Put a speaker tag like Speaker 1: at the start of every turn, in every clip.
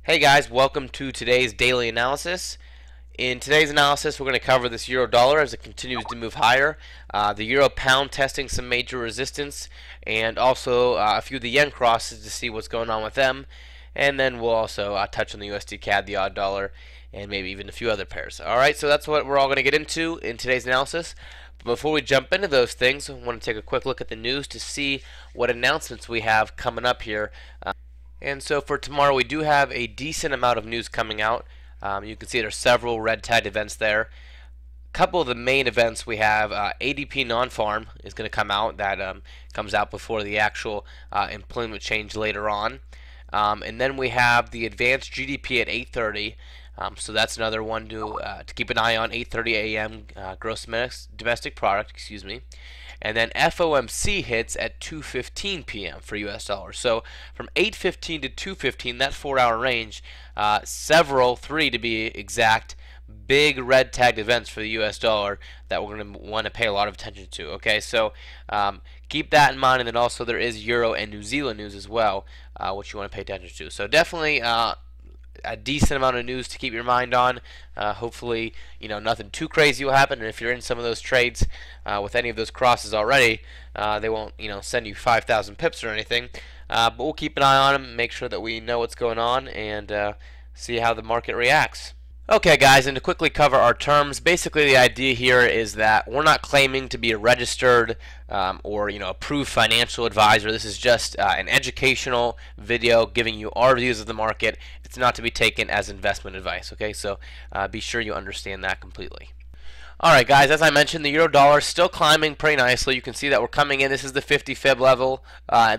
Speaker 1: Hey guys, welcome to today's daily analysis. In today's analysis, we're going to cover this euro dollar as it continues to move higher, the euro pound testing some major resistance, and also a few of the yen crosses to see what's going on with them. And then we'll also touch on the USDCAD, the odd dollar, and maybe even a few other pairs. Alright, so that's what we're all going to get into in today's analysis. But before we jump into those things, I want to take a quick look at the news to see what announcements we have coming up here. And so for tomorrow, we do have a decent amount of news coming out. You can see there's several red tag events there. A couple of the main events we have, ADP non-farm is going to come out. That comes out before the actual employment change later on. And then we have the advanced GDP at 8:30. So that's another one to keep an eye on. 8:30 a.m. Gross domestic product, excuse me. And then FOMC hits at 2:15 p.m. for US dollars. So from 8:15 to 2:15, that 4-hour range, three to be exact, big red tagged events for the US dollar that we're going to want to pay a lot of attention to. Okay, so keep that in mind. And then also there is Euro and New Zealand news as well, which you want to pay attention to. So definitely a decent amount of news to keep your mind on. Hopefully, nothing too crazy will happen. And if you're in some of those trades with any of those crosses already, they won't, send you 5,000 pips or anything. But we'll keep an eye on them, make sure that we know what's going on, and see how the market reacts. Okay guys, and to quickly cover our terms, basically the idea here is that we're not claiming to be a registered or approved financial advisor. This is just an educational video giving you our views of the market. It's not to be taken as investment advice, okay? So be sure you understand that completely. Alright guys, as I mentioned, the euro dollar is still climbing pretty nicely. You can see that we're coming in. This is the 50 fib level,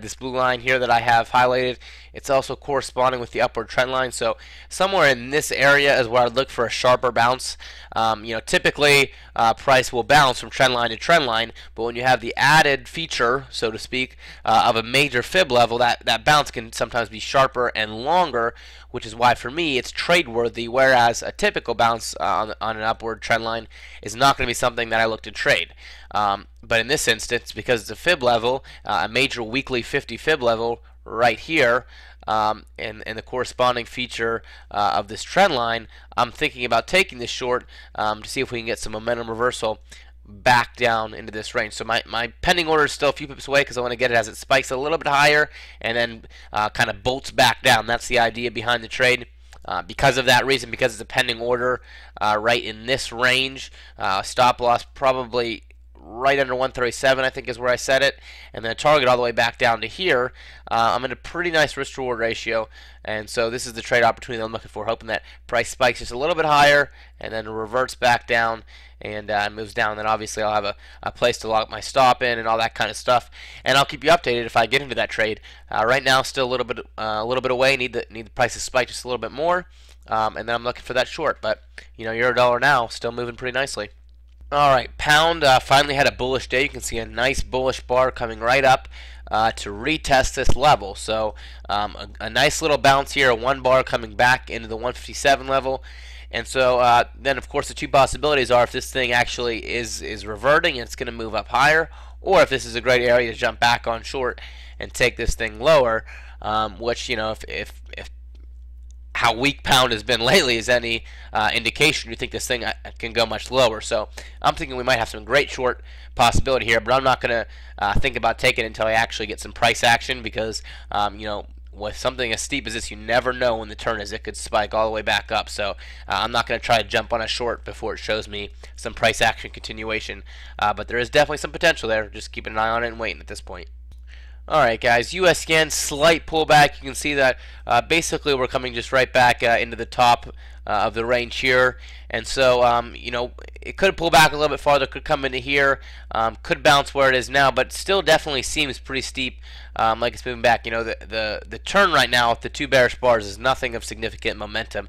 Speaker 1: this blue line here that I have highlighted. It's also corresponding with the upward trend line. So somewhere in this area is where I'd look for a sharper bounce. Typically price will bounce from trend line to trend line, but when you have the added feature, so to speak, of a major fib level, that bounce can sometimes be sharper and longer, which is why for me it's trade worthy, whereas a typical bounce on an upward trend line is not going to be something that I look to trade. But in this instance, because it's a fib level, a major weekly 50 fib level right here, and the corresponding feature of this trend line, I'm thinking about taking this short to see if we can get some momentum reversal back down into this range. So my pending order is still a few pips away because I want to get it as it spikes a little bit higher and then kind of bolts back down. That's the idea behind the trade. Because of that reason, because it's a pending order right in this range, stop loss probably right under 137, I think is where I set it, and then a target all the way back down to here. I'm in a pretty nice risk reward ratio, and so this is the trade opportunity that I'm looking for, hoping that price spikes just a little bit higher and then reverts back down and moves down. Then obviously I'll have a place to lock my stop in and all that kind of stuff, and I'll keep you updated if I get into that trade. Right now, still a little bit away. Need the price to spike just a little bit more, and then I'm looking for that short. But euro dollar now still moving pretty nicely. Alright, pound finally had a bullish day. You can see a nice bullish bar coming right up to retest this level. So a nice little bounce here, a 1 bar coming back into the 157 level. And so then of course the two possibilities are if this thing actually is reverting and it's going to move up higher, or if this is a great area to jump back on short and take this thing lower, which if how weak pound has been lately is any indication, you think this thing can go much lower. So I'm thinking we might have some great short possibility here, but I'm not going to think about taking it until I actually get some price action, because with something as steep as this, you never know when the turn is. It could spike all the way back up. So I'm not going to try to jump on a short before it shows me some price action continuation. But there is definitely some potential there. Just keeping an eye on it and waiting at this point. Alright guys, US yen, slight pullback. You can see that basically we're coming just right back into the top of the range here. And so, it could pull back a little bit farther, could come into here, could bounce where it is now, but still definitely seems pretty steep, like it's moving back. The turn right now with the two bearish bars is nothing of significant momentum.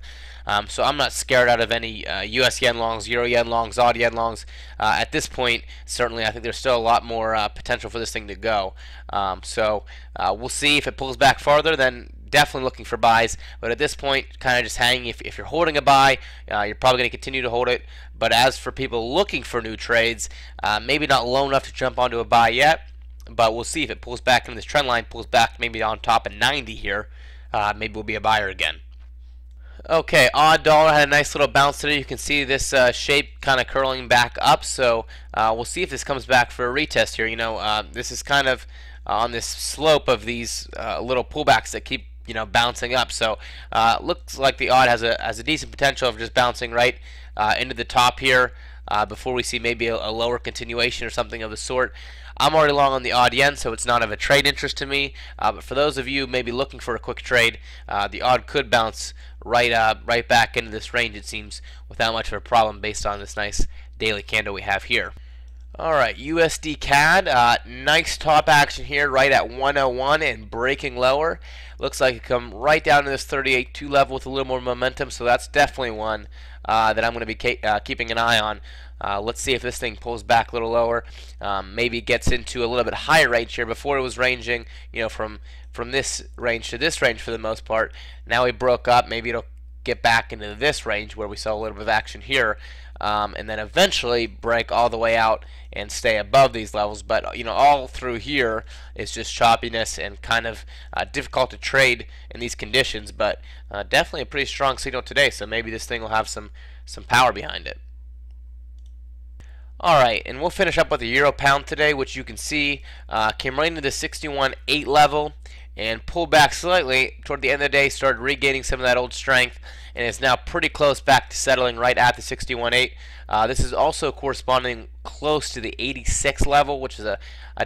Speaker 1: So I'm not scared out of any US yen longs, Euro yen longs, AUD yen longs. At this point, certainly I think there's still a lot more potential for this thing to go. So we'll see if it pulls back farther, then definitely looking for buys. But at this point, kind of just hanging. If you're holding a buy, you're probably going to continue to hold it. But as for people looking for new trades, maybe not low enough to jump onto a buy yet, but we'll see if it pulls back into this trend line, pulls back maybe on top of 90 here. Maybe we'll be a buyer again. Okay, odd dollar had a nice little bounce today. You can see this shape kind of curling back up. So we'll see if this comes back for a retest here. This is kind of on this slope of these little pullbacks that keep bouncing up. So looks like the odd has a decent potential of just bouncing right into the top here before we see maybe a lower continuation or something of the sort. I'm already long on the odd yen, so it's not of a trade interest to me. But for those of you maybe looking for a quick trade, the odd could bounce right back into this range, it seems, without much of a problem based on this nice daily candle we have here. Alright, USDCAD, nice top action here right at 101 and breaking lower. Looks like it come right down to this 38.2 level with a little more momentum, so that's definitely one that I'm going to be keeping an eye on. Let's see if this thing pulls back a little lower. Maybe gets into a little bit higher range here. Before it was ranging, from this range to this range for the most part. Now we broke up. Maybe it'll get back into this range where we saw a little bit of action here, and then eventually break all the way out and stay above these levels. But all through here is just choppiness and kind of difficult to trade in these conditions. But definitely a pretty strong signal today. So maybe this thing will have some power behind it. Alright, and we'll finish up with the euro pound today, which you can see came right into the 61.8 level and pulled back slightly toward the end of the day, started regaining some of that old strength, and is now pretty close back to settling right at the 61.8. This is also corresponding close to the 86 level, which is a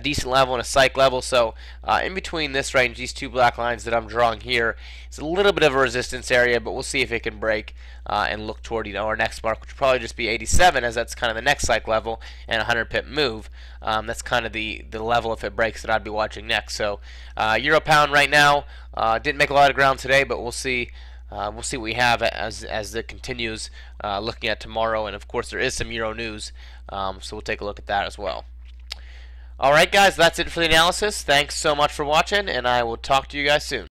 Speaker 1: decent level and a psych level. So in between this range, these two black lines that I'm drawing here, it's a little bit of a resistance area, but we'll see if it can break and look toward our next mark, which will probably just be 87, as that's kind of the next psych level and a 100 pip move. That's kind of the level, if it breaks, that I'd be watching next. So euro pound right now didn't make a lot of ground today, but we'll see. We'll see what we have as it continues, looking at tomorrow, and of course there is some euro news, so we'll take a look at that as well. Alright guys, that's it for the analysis. Thanks so much for watching, and I will talk to you guys soon.